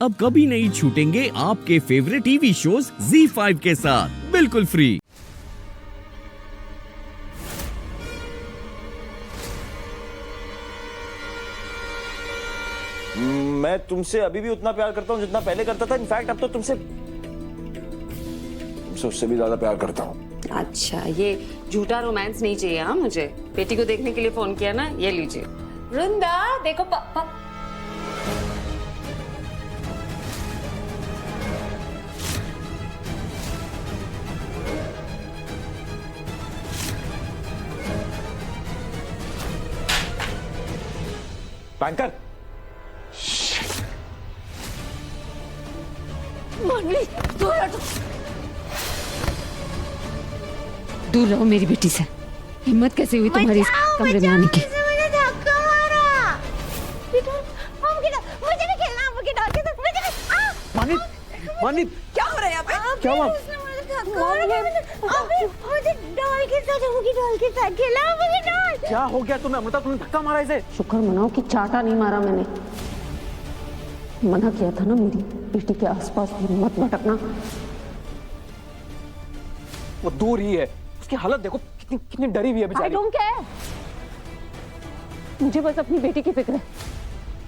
अब कभी नहीं छूटेंगे आपके फेवरेट टीवी शोज ZEE5 के साथ बिल्कुल फ्री। मैं तुमसे अभी भी उतना प्यार करता हूँ जितना पहले करता था। इनफैक्ट अब तो तुमसे उससे भी ज्यादा प्यार करता हूँ। अच्छा, ये झूठा रोमांस नहीं चाहिए। हाँ, मुझे बेटी को देखने के लिए फोन किया ना, ये लीजिए। वृंदा देखो पापा। बैंकर, मानवी, दूर रहो मेरी बेटी से। हिम्मत कैसे हुई तुम्हारी इस कमरे में आने की? मुझे धक्का मारा। मुझे नहीं खेलना, मुझे डॉल के साथ। मुझे मानी क्या हो रहा है यहाँ पे? क्या हुआ? उसने मुझे धक्का मारा। अबे मुझे डॉल के साथ, मुझे डॉल के साथ खेला। मुझे डॉल। क्या हो गया तुम्हें? अमृता, तुमने धक्का मारा इसे? शुक्र मनाओ कि चाटा नहीं मारा मैंने। मना किया था ना, मेरी बेटी के आसपास भी मत भटकना। वो दूर ही है, उसकी हालत देखो कितनी कितनी डरी हुई है आई बेचारी। डोंट केयर, मुझे बस अपनी बेटी की फिक्र है।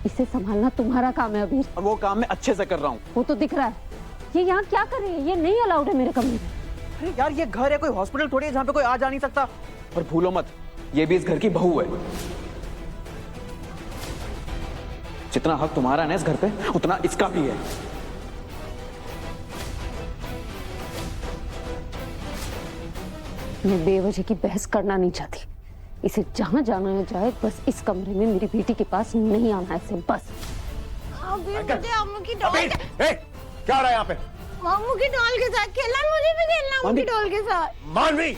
इसे संभालना तुम्हारा काम है अबीर। और वो काम मैं अच्छे से कर रहा हूँ। वो तो दिख रहा है। ये यहाँ क्या कर रही है? ये नहीं अलाउड है मेरे कमरे में। अरे यार, ये घर है, कोई हॉस्पिटल थोड़ी है जहाँ पे कोई आ जा नहीं सकता। और भूलो मत, ये भी इस घर की बहू है। जितना हक तुम्हारा है ना इस घर पे, उतना इसका भी है। मैं बेवजह की बहस करना नहीं चाहती। इसे जहां जाना है जाए, बस इस कमरे में मेरी बेटी के पास नहीं आना है इसे, बस। अभी मुझे अम्मू की डॉल, क्या हो रहा है यहाँ पे? अम्मू की डॉल के साथ खेलना। मुझे भी खेलना अम्मू की डॉल के साथ। मानवी,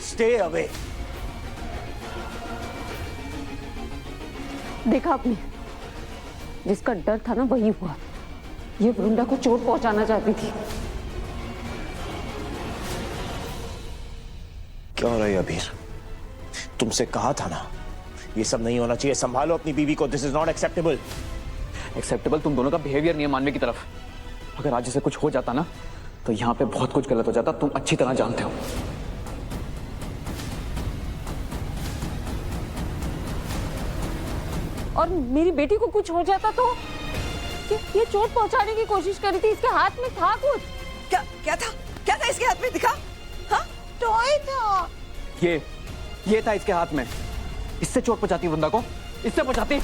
स्टे अवे। देखा आपने, जिसका डर था ना वही हुआ। ये वृंदा को चोट पहुंचाना चाहती थी। क्या हो रहा है अबीर? तुमसे कहा था ना, ये सब नहीं होना चाहिए। संभालो अपनी बीवी को। This is not acceptable. Acceptable तुम दोनों का बिहेवियर नहीं है मानवी की तरफ। अगर आज जैसे कुछ हो जाता ना, तो यहाँ पे बहुत कुछ गलत हो जाता, तुम अच्छी तरह जानते हो। और मेरी बेटी को कुछ हो जाता तो? ये चोट पहुंचाने की कोशिश करी थी, इसके हाथ में था कुछ। क्या क्या था? क्या था इसके हाथ में? दिखा। हाँ, टॉय था। ये था इसके हाथ में। इससे चोट पहुंचाती वृंदा को, इससे पहुंचाती।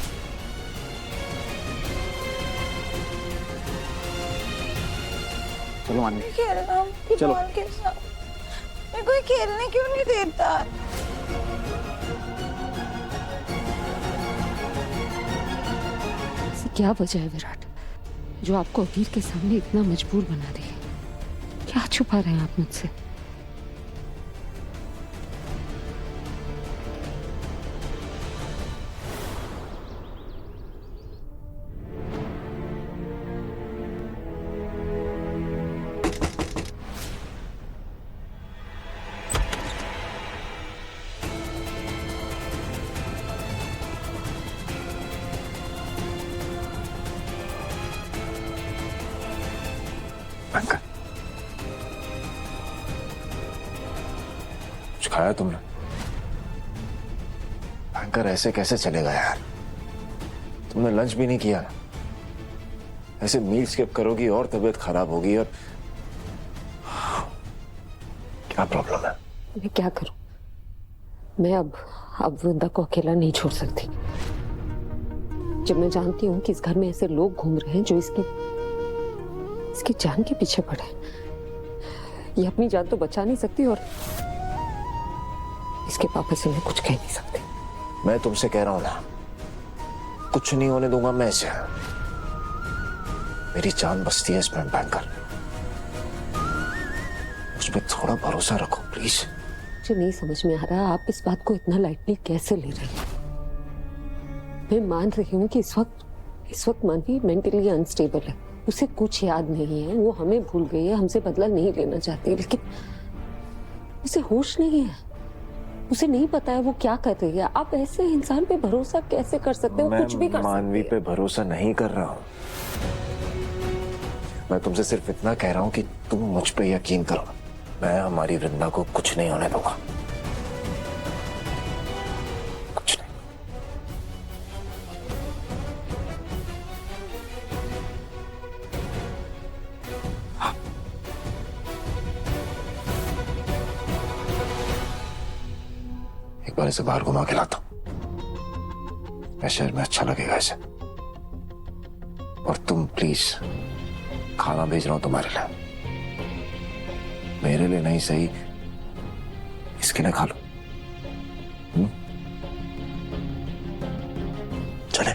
चलो मानवी, खेलना अम्मू की चलो। डॉल के साथ। मेरे को ये खेलने क्यों नहीं देता? ऐसी क्या वजह है विराट, जो आपको अबीर के सामने इतना मजबूर बना रही है? क्या छुपा रहे हैं आप मुझसे? बैंकर, कुछ खाया तुमने? बैंकर, ऐसे कैसे चलेगा यार? तुमने लंच भी नहीं किया। ऐसे मील स्किप करोगी और तबीयत खराब होगी। और क्या प्रॉब्लम है? मैं क्या करूं? मैं अब वृंदा को अकेला नहीं छोड़ सकती। जब मैं जानती हूँ कि इस घर में ऐसे लोग घूम रहे हैं जो इसकी जान के पीछे पड़े। ये अपनी जान तो बचा नहीं सकती, और इसके पापा से मैं कुछ कह नहीं सकती। मैं तुमसे कह रहा हूं ना, कुछ नहीं होने दूंगा मैं इसे। मेरी जान बसती है इसमें बैंकर। उस पर थोड़ा भरोसा रखो प्लीज। मुझे नहीं समझ में आ रहा आप इस बात को इतना लाइटली कैसे ले रही हैं। मैं मान रही हूँ कि इस वक्त मानवी मेंटली अनस्टेबल है। उसे कुछ याद नहीं है, वो हमें भूल गई है, हमसे बदला नहीं लेना चाहती, लेकिन उसे होश नहीं है। उसे नहीं पता है वो क्या कर रही है। आप ऐसे इंसान पे भरोसा कैसे कर सकते हो? कुछ भी कर सकते मानवी पे भरोसा नहीं कर रहा हूँ। मैं तुमसे सिर्फ इतना कह रहा हूं कि तुम मुझ पे यकीन करो। मैं हमारी वृंदा को कुछ नहीं होने दूंगा, कुछ नहीं। हाँ। एक बार इसे बाहर घुमा के लाता हूं, मैं शहर में अच्छा लगेगा इसे। और तुम प्लीज, खाना भेज रहा हूं तुम्हारे लिए, मेरे लिए नहीं सही, इसके लिए खा लो। चले।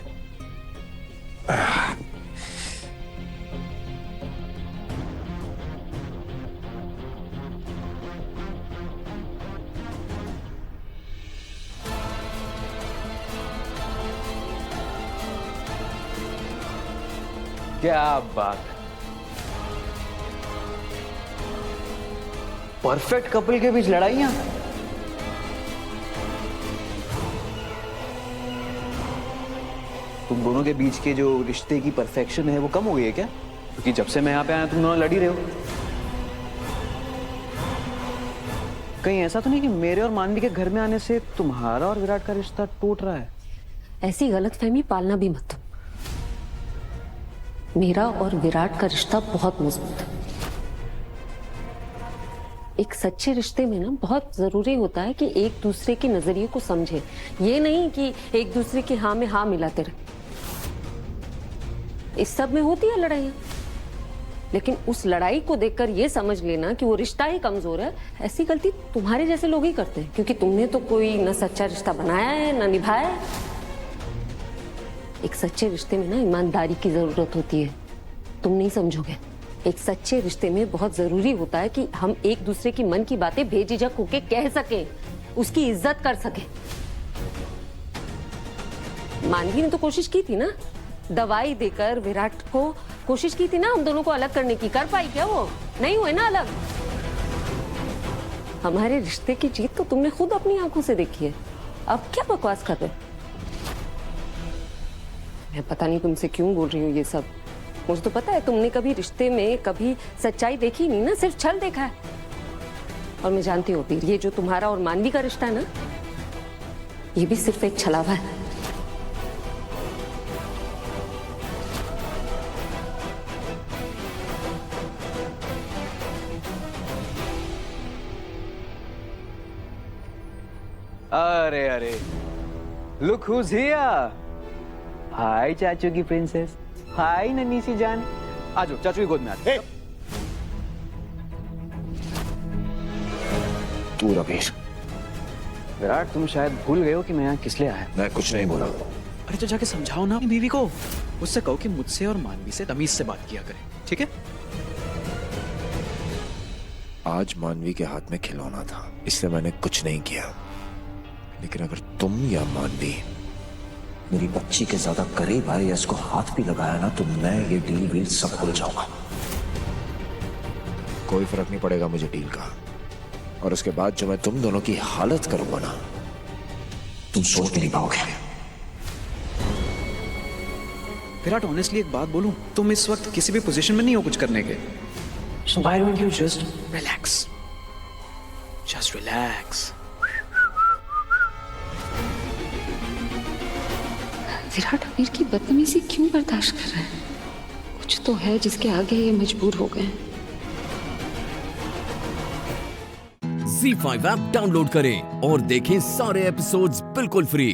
क्या बात है, परफेक्ट कपल के बीच लड़ाइयां। तुम दोनों के बीच के जो रिश्ते की परफेक्शन है वो कम हो गई है क्या? क्योंकि जब से मैं यहाँ पे आया तुम दोनों लड़ ही रहे हो। कहीं ऐसा तो नहीं कि मेरे और मानवी के घर में आने से तुम्हारा और विराट का रिश्ता टूट रहा है? ऐसी गलतफहमी पालना भी मत। मेरा और विराट का रिश्ता बहुत मजबूत है। एक सच्चे रिश्ते में ना बहुत जरूरी होता है कि एक दूसरे के नजरिए को समझे, ये नहीं कि एक दूसरे की हाँ में हाँ मिलाते रहे। इस सब में होती है लड़ाइयां, लेकिन उस लड़ाई को देखकर ये समझ लेना कि वो रिश्ता ही कमजोर है, ऐसी गलती तुम्हारे जैसे लोग ही करते हैं, क्योंकि तुमने तो कोई न सच्चा रिश्ता बनाया है न निभाया है। एक सच्चे रिश्ते में ना ईमानदारी की जरूरत होती है, तुम नहीं समझोगे। एक सच्चे रिश्ते में बहुत जरूरी होता है कि हम एक दूसरे की मन की बातें बेझिझक होके कह सकें, उसकी इज्जत कर सकें। मानवी ने तो कोशिश की थी ना, दवाई देकर विराट को कोशिश की थी ना हम दोनों को अलग करने की। कर पाई क्या? वो नहीं हुए ना अलग। हमारे रिश्ते की जीत तो तुमने खुद अपनी आंखों से देखी है, अब क्या बकवास कर रहे हो? मैं पता नहीं तुमसे क्यों बोल रही हूँ ये सब। मुझे तो पता है तुमने कभी रिश्ते में कभी सच्चाई देखी नहीं ना, सिर्फ छल देखा है। और मैं जानती हूँ वीर, ये जो तुम्हारा और मानवी का रिश्ता है ना, ये भी सिर्फ एक छलावा है। अरे अरे, लुक हुज हियर। हाय चाचू की प्रिंसेस, हाय नन्ही सी जान। आ जाओ चाचू की गोद में आ जाओ। तू रवीश, विराट तुम शायद भूल गए हो कि मैं यहाँ किस लिए आया। मैं कुछ नहीं बोला। अरे तो जाके समझाओ ना अपनी बीवी को, उससे कहो कि मुझसे और मानवी से तमीज से बात किया करे, ठीक है? आज मानवी के हाथ में खिलौना था, इसलिए मैंने कुछ नहीं किया। लेकिन अगर तुम या मानवी मेरी बच्ची के ज्यादा करीब आए या इसको हाथ भी लगाया ना, तो मैं ये डील वील सब भूल जाऊंगा। कोई फर्क नहीं पड़ेगा मुझे डील का। और उसके बाद जो मैं तुम दोनों की हालत करूंगा ना, तुम सोच भी नहीं पाओगे। विराट ऑनेस्टली एक बात बोलूं, तुम इस वक्त किसी भी पोजीशन में नहीं हो कुछ करने के। So why don't you just relax? Just relax. Virat अमीर की बदतमीजी क्यों बर्दाश्त कर रहे हैं? कुछ तो है जिसके आगे ये मजबूर हो गए। Z5 ऐप डाउनलोड करें और देखें सारे एपिसोड्स बिल्कुल फ्री।